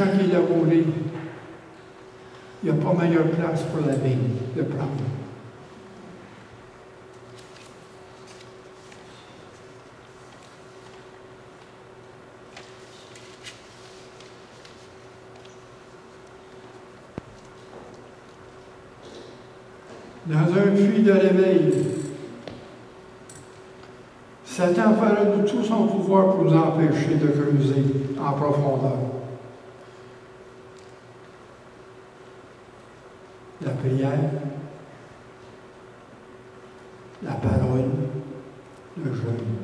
champ qui est labouré, il n'y a pas meilleure place pour la vigne de prendre. Dans un puits de réveil, Satan fera de tout son pouvoir pour nous empêcher de creuser en profondeur. La prière, la parole, le jeûne.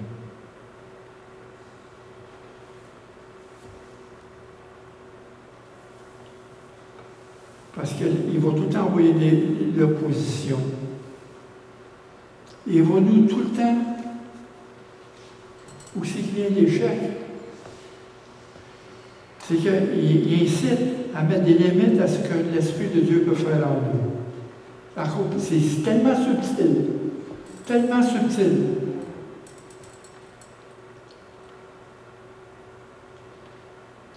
Parce qu'il va tout le temps envoyer l'opposition. Il va nous tout le temps, où c'est qu'il y a l'échec, c'est qu'il incite à mettre des limites à ce que l'Esprit de Dieu peut faire en nous. C'est tellement subtil,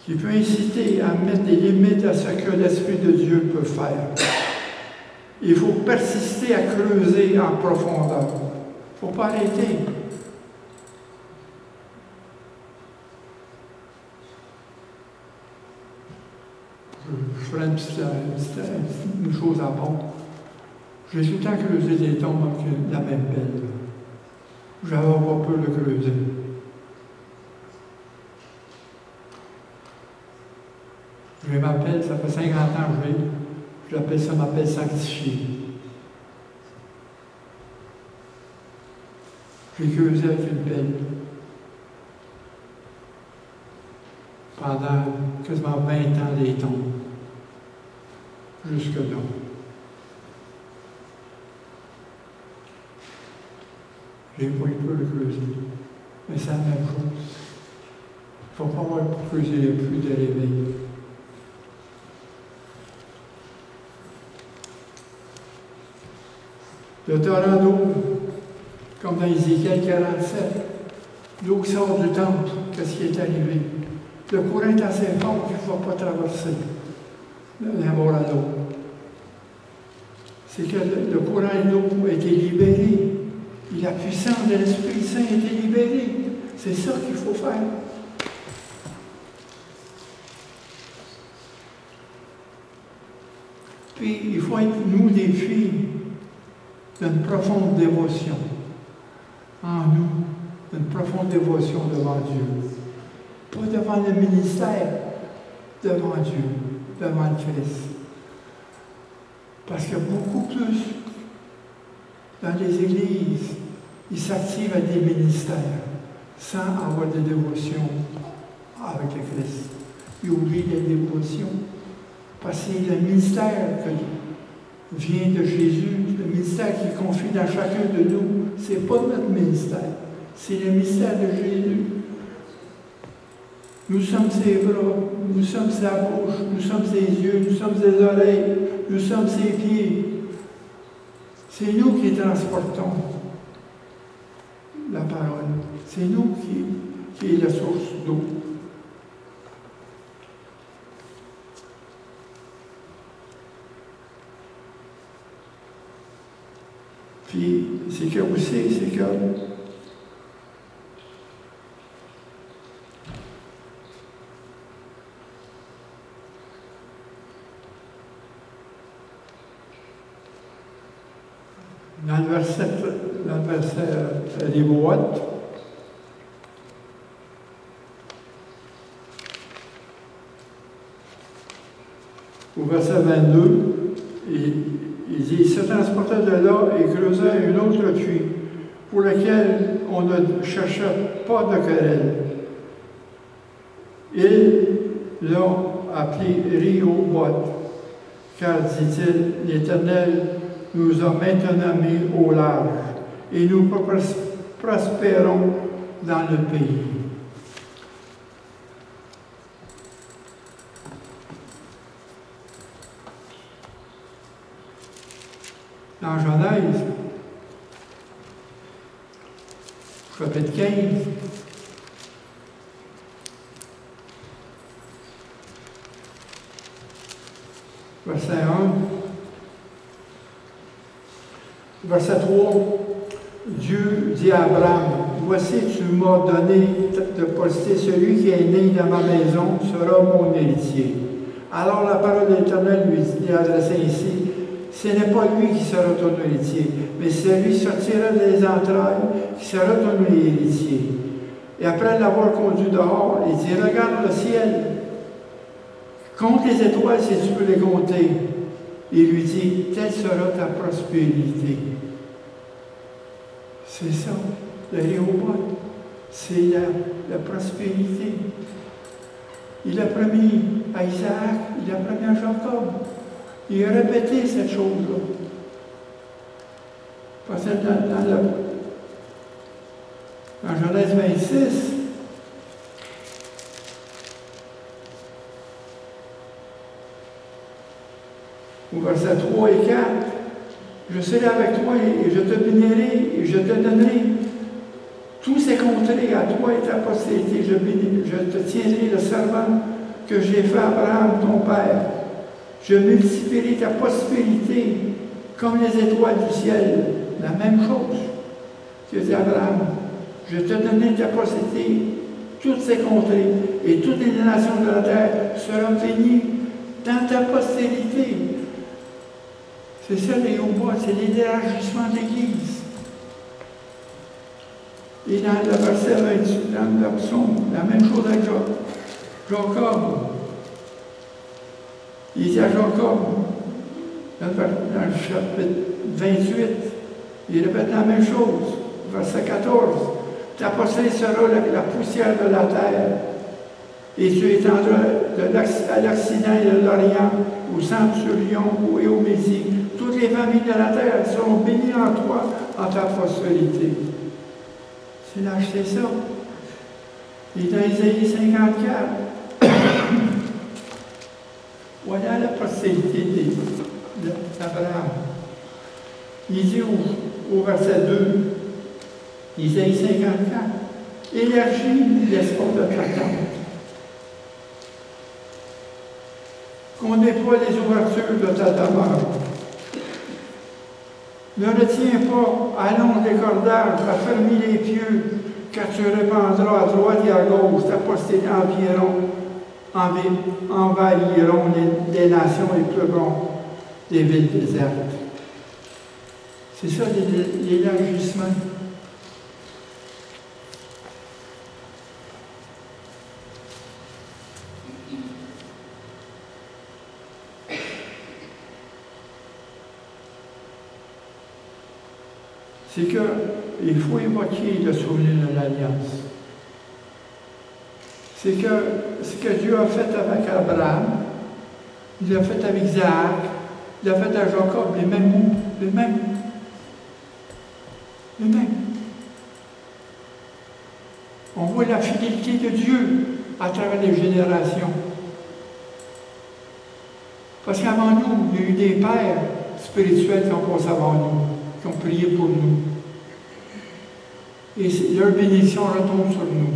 qui peut inciter à mettre des limites à ce que l'Esprit de Dieu peut faire. Il faut persister à creuser en profondeur. Il ne faut pas arrêter. Je ferai une chose à part. J'ai tout le temps creusé des tombes avec la même pelle. J'avais pas peur de creuser. Je m'appelle, ça fait 50 ans que je l'appelle ça ma pelle sanctifiée. J'ai creusé avec une pelle pendant quasiment 20 ans des tombes. Jusque-là. J'ai pas eu peur de creuser. Mais c'est la même chose. Il ne faut pas avoir creusé le puits de réveil. Le torrent d'eau, comme dans Ézéchiel 47, l'eau qui sort du temple, qu'est-ce qui est arrivé? Le courant est assez fort qu'il ne va pas traverser la mort à l'eau. C'est que le courant d'eau a été libéré. Et la puissance de l'Esprit Saint a été libérée. C'est ça qu'il faut faire. Puis, il faut être, nous, des filles d'une profonde dévotion en nous, d'une profonde dévotion devant Dieu. Pas devant le ministère, devant Dieu, devant le Christ. Parce que beaucoup plus, dans les églises, ils s'activent à des ministères sans avoir de dévotion avec le Christ. Ils oublient les dévotions. Parce que c'est le ministère qui vient de Jésus, le ministère qui confie dans chacun de nous. Ce n'est pas notre ministère, c'est le ministère de Jésus. Nous sommes ses bras, nous sommes sa bouche, nous sommes ses yeux, nous sommes ses oreilles, nous sommes ses pieds. C'est nous qui transportons la parole. C'est nous qui est la source d'eau. Puis, c'est que aussi, c'est que dans le verset des boîtes, au verset 22, il dit, « Se transporta de là et creusa un autre puits, pour lequel on ne chercha pas de querelle. Ils l'ont appelé Rehoboth, car, dit-il, l'Éternel nous a maintenant mis au large, et nous prospérons dans le pays. » Dans Genèse, chapitre 15, Verset 1. Verset 3. Dieu dit à Abraham, « Voici, tu m'as donné de posséder celui qui est né dans ma maison sera mon héritier. » Alors la parole de l'Éternel lui est adressée ainsi, « Ce n'est pas lui qui sera ton héritier, mais celui qui sortira des entrailles qui sera ton héritier. » Et après l'avoir conduit dehors, il dit, « Regarde le ciel, compte les étoiles si tu peux les compter. » Il lui dit, « Telle sera ta prospérité. » C'est ça, le Réhoboth, c'est la prospérité. Il a promis à Isaac, il a promis à Jacob. Il a répété cette chose-là. Parce que dans Genèse 26, au verset 3 et 4, je serai avec toi et je te bénirai et je te donnerai tous ces contrées à toi et ta postérité. Je te tiendrai le serment que j'ai fait à Abraham, ton père. Je multiplierai ta prospérité comme les étoiles du ciel. La même chose que dit Abraham. Je te donnerai ta postérité, toutes ces contrées, et toutes les nations de la terre seront bénies dans ta postérité. C'est ça les Réhoboth, c'est l'élargissement de l'Église. Et dans le verset 28, dans le psaume, la même chose avec Jacob. Il dit à Jacob, dans le chapitre 28, il répète la même chose, verset 14. Ta postérité sera la poussière de la terre, et tu étendras à l'Occident et de l'Orient, au Centurion et au Midi. Toutes les familles de la terre seront bénies en toi, en ta prospérité. C'est là, c'est ça. Et dans Isaïe 54, voilà la prospérité d'Abraham. Il dit au verset 2, Isaïe 54, élargis l'espace de ta tente. Qu'on déploie les ouvertures de ta demeure. Ne retiens pas, allonge les cordages, affermis les pieux, car tu répandras à droite et à gauche, ta postérité envahiront les nations et peupleront les villes désertes. C'est ça l'élargissement. C'est qu'il faut évoquer le souvenir de l'Alliance. C'est que ce que Dieu a fait avec Abraham, il l'a fait avec Isaac, il l'a fait à Jacob, les mêmes mots, les mêmes. On voit la fidélité de Dieu à travers les générations. Parce qu'avant nous, il y a eu des pères spirituels qui ont passé avant nous, qui ont prié pour nous. Et leur bénédiction retombe sur nous.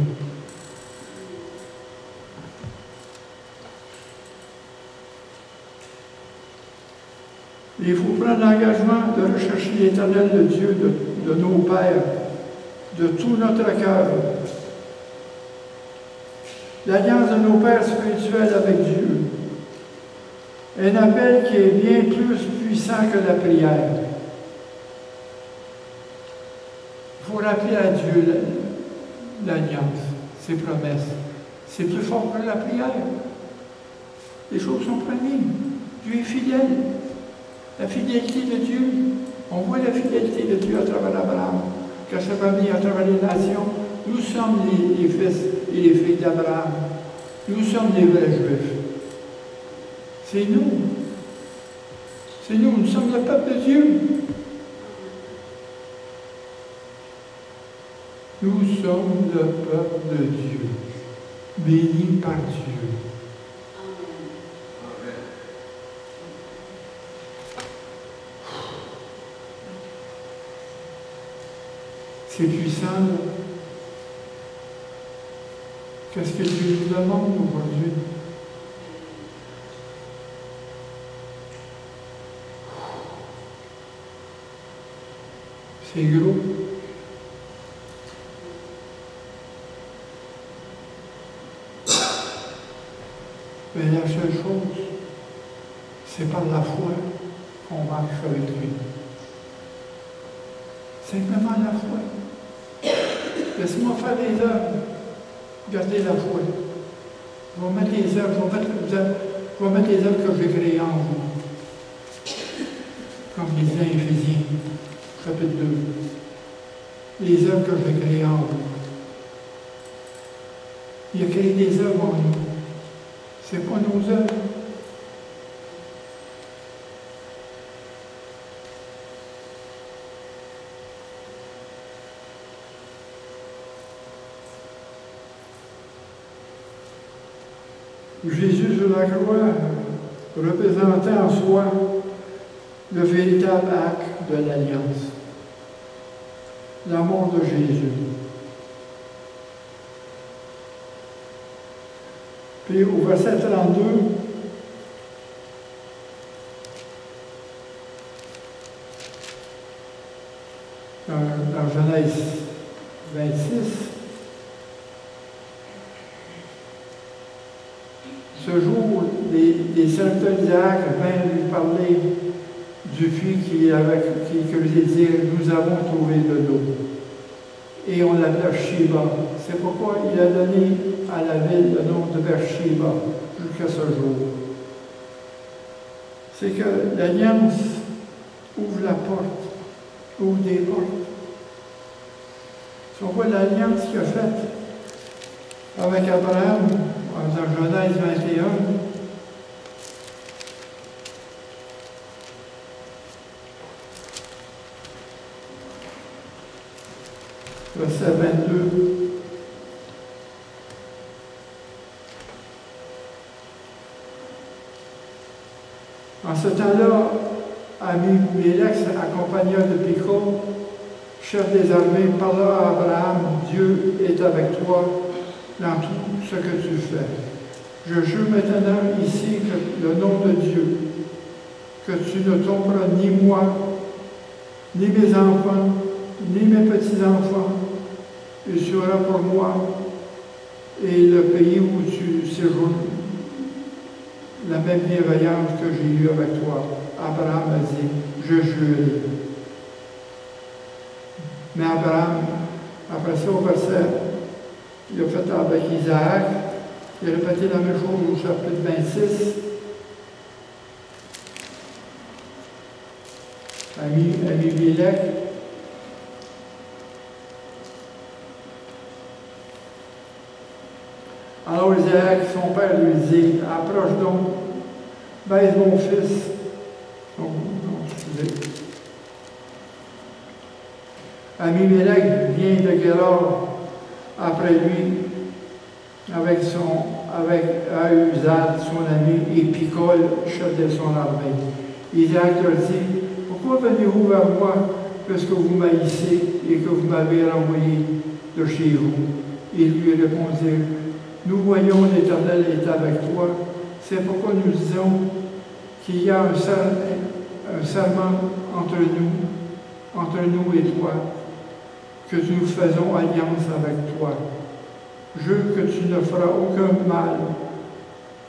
Il faut prendre l'engagement de rechercher l'Éternel de Dieu, de nos pères, de tout notre cœur. L'alliance de nos pères spirituels avec Dieu. Un appel qui est bien plus puissant que la prière. Il faut rappeler à Dieu l'alliance, ses promesses. C'est plus fort que la prière. Les choses sont promises. Dieu est fidèle. La fidélité de Dieu. On voit la fidélité de Dieu à travers Abraham, qu'à sa famille, à travers les nations. Nous sommes les fils et les filles d'Abraham. Nous sommes les vrais Juifs. C'est nous. C'est nous. Nous sommes le peuple de Dieu. Nous sommes le peuple de Dieu, béni par Dieu. C'est puissant. Qu'est-ce que Dieu nous demande aujourd'hui? C'est gros. Mais la seule chose, c'est par la foi qu'on marche avec lui. Simplement la foi. Laisse-moi faire des œuvres. Gardez la foi. Je vais mettre les œuvres, je vais mettre les œuvres que j'ai créées en vous. Comme disait Éphésiens, chapitre 2. Les œuvres que j'ai créées en vous. Il a créé des œuvres en nous. Ce n'est pas nos œuvres. Jésus sur la croix représentait en soi le véritable acte de l'alliance. L'amour de Jésus. Puis au verset 32, dans Genèse 26, ce jour, les serviteurs d'Isaac vinrent lui parler du puits que vous dit, nous avons trouvé de l'eau. Et on l'appelait Sheba. C'est pourquoi il a donné à la ville le nom de Beersheba jusqu'à ce jour. C'est que l'alliance ouvre la porte, ouvre des portes. Si on voit l'alliance qu'il a faite avec Abraham, dans Genèse 21, verset 22. En ce temps-là, Abimelech, accompagnant de Pichol, chef des armées, parla à Abraham, Dieu est avec toi dans tout ce que tu fais. Je jure maintenant ici que le nom de Dieu, que tu ne tromperas ni moi, ni mes enfants, ni mes petits-enfants. Il sera pour moi et le pays où tu séjournes la même bienveillance que j'ai eue avec toi. Abraham a dit, je jure. Mais Abraham, après ça, au verset, il a fait avec Isaac, il a répété la même chose au chapitre 26. Abimelech. Alors Isaac, son père, lui dit, approche donc, baise mon fils. Oh, non, excusez. Abimelech vient de Guérard après lui, avec Ahuzad, son ami, et Pichol, chef de son armée. Isaac leur dit, pourquoi venez-vous vers moi, puisque vous m'haïssez et que vous m'avez renvoyé de chez vous? Ils lui répondirent, nous voyons l'Éternel est avec toi, c'est pourquoi nous disons qu'il y a un serment entre nous et toi, que nous faisons alliance avec toi. Jure que tu ne feras aucun mal,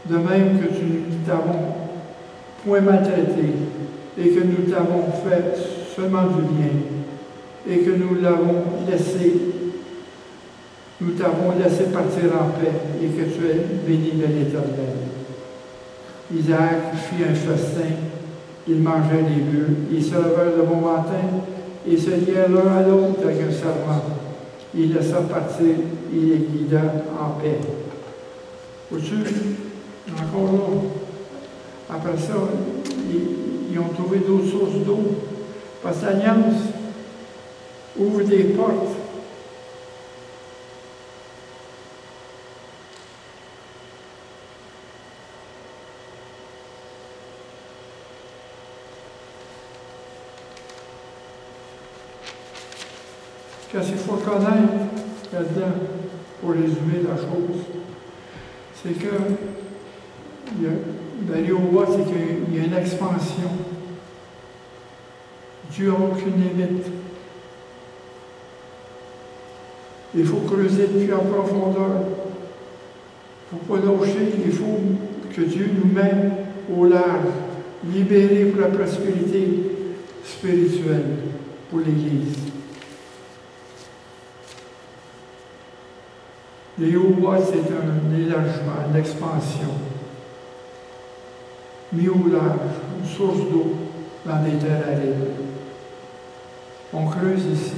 de même que tu ne t'avons point maltraité, et que nous t'avons fait seulement du bien, et que nous t'avons laissé partir en paix, et que tu es béni de l'Éternel. Isaac fit un festin, ils mangeaient les bœufs, ils se levèrent de bon matin, et se lièrent l'un à l'autre avec un serment. Il laissa partir, il les guida en paix. Au-dessus, encore là, après ça, ils ont trouvé d'autres sources d'eau. Parce que l'alliance ouvre des portes. Qu'est-ce qu'il faut connaître là-dedans, pour résumer la chose, c'est que d'aller au bois, c'est qu'il y a une expansion. Dieu n'a aucune limite. Il faut creuser depuis en profondeur. Il ne faut pas lâcher. Il faut que Dieu nous mette au large, libérés pour la prospérité spirituelle pour l'Église. Les hauts-bois, c'est un élargement, une expansion. Mis au large, une source d'eau dans des terres arides. On creuse ici.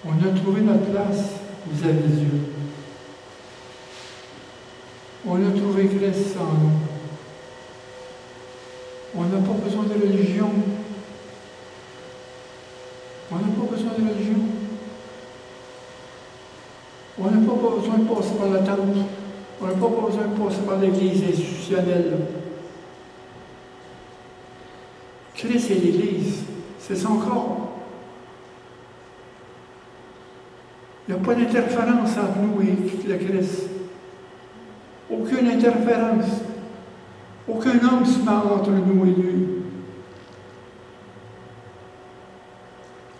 On a trouvé notre place vis-à-vis de Dieu. On a trouvé Christ en nous. On n'a pas besoin de religion. On n'a pas besoin de religion. On n'a pas besoin de passer par la tente. On n'a pas besoin de passer par l'Église institutionnelle. Christ et l'Église, c'est son corps. Il n'y a pas d'interférence entre nous et le Christ. Aucune interférence. Aucun homme se met entre nous et lui.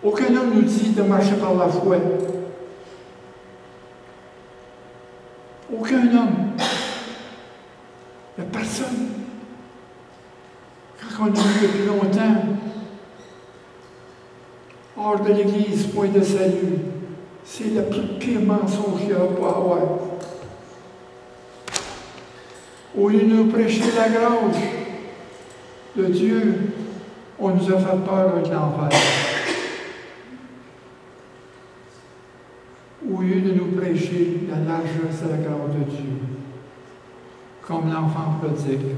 Aucun homme nous dit de marcher par la foi. Aucun homme. Il n'y a personne. Quand on est depuis longtemps, hors de l'Église, point de salut, c'est le plus pire mensonge qu'il y a pas à avoir. Au lieu de nous prêcher la grâce de Dieu, on nous a fait peur avec l'enfer. Au lieu de nous prêcher la largesse de la grâce de Dieu, comme l'enfant prodigue.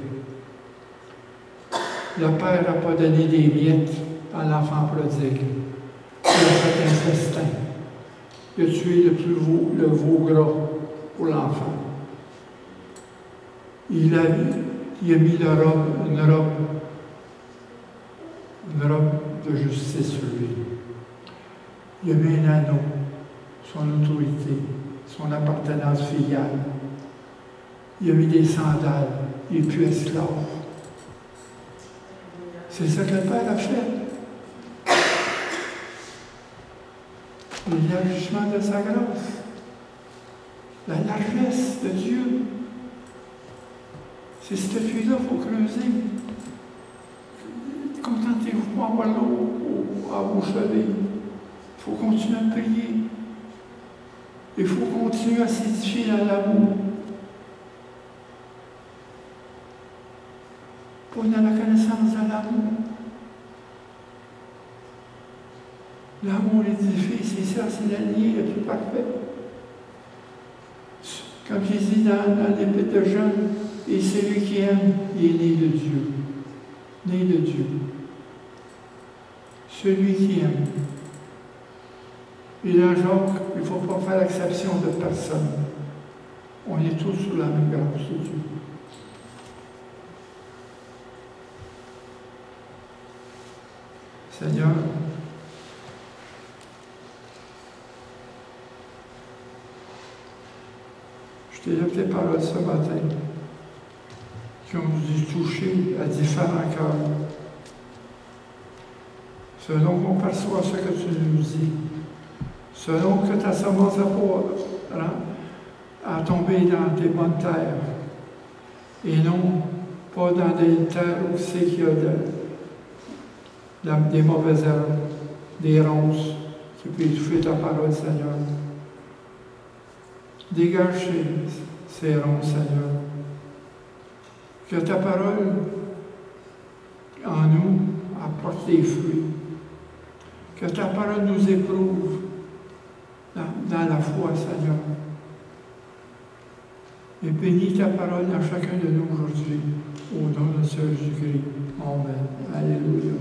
Le Père n'a pas donné des miettes à l'enfant prodigue. Il a fait un festin. Il a tué le veau gras pour l'enfant. Il a mis une robe de justice sur lui. Il a mis un anneau, son autorité, son appartenance filiale. Il a mis des sandales, il n'est plus esclave. C'est ça que le Père a fait. L'élargissement de sa grâce, la largesse de Dieu. C'est cette puits-là qu'il faut creuser. Contentez-vous pas avoir l'eau à vos chevilles. Il faut continuer à prier. Il faut continuer à s'édifier dans l'amour. Pas dans la connaissance de l'amour. L'amour édifié, c'est ça, c'est l'allié le plus parfait. Comme j'ai dit dans l'Épître de Jean, et celui qui aime, il est né de Dieu. Né de Dieu. Celui qui aime. Et dans Jacques, il ne faut pas faire exception de personne. On est tous sous la même grâce de Dieu. Seigneur, je t'ai donné tes paroles ce matin qui ont dû toucher à différents cœurs. Selon qu'on perçoit ce que tu nous dis, selon que ta semence a tombé dans des bonnes terres, et non pas dans des terres où c'est qu'il y a des mauvaises herbes, des ronces qui peuvent étouffer ta parole, Seigneur. Dégage ces ronces, Seigneur. Que ta parole en nous apporte des fruits. Que ta parole nous éprouve dans la foi, Seigneur. Et bénis ta parole dans chacun de nous aujourd'hui. Au nom de Jésus-Christ. Amen. Alléluia.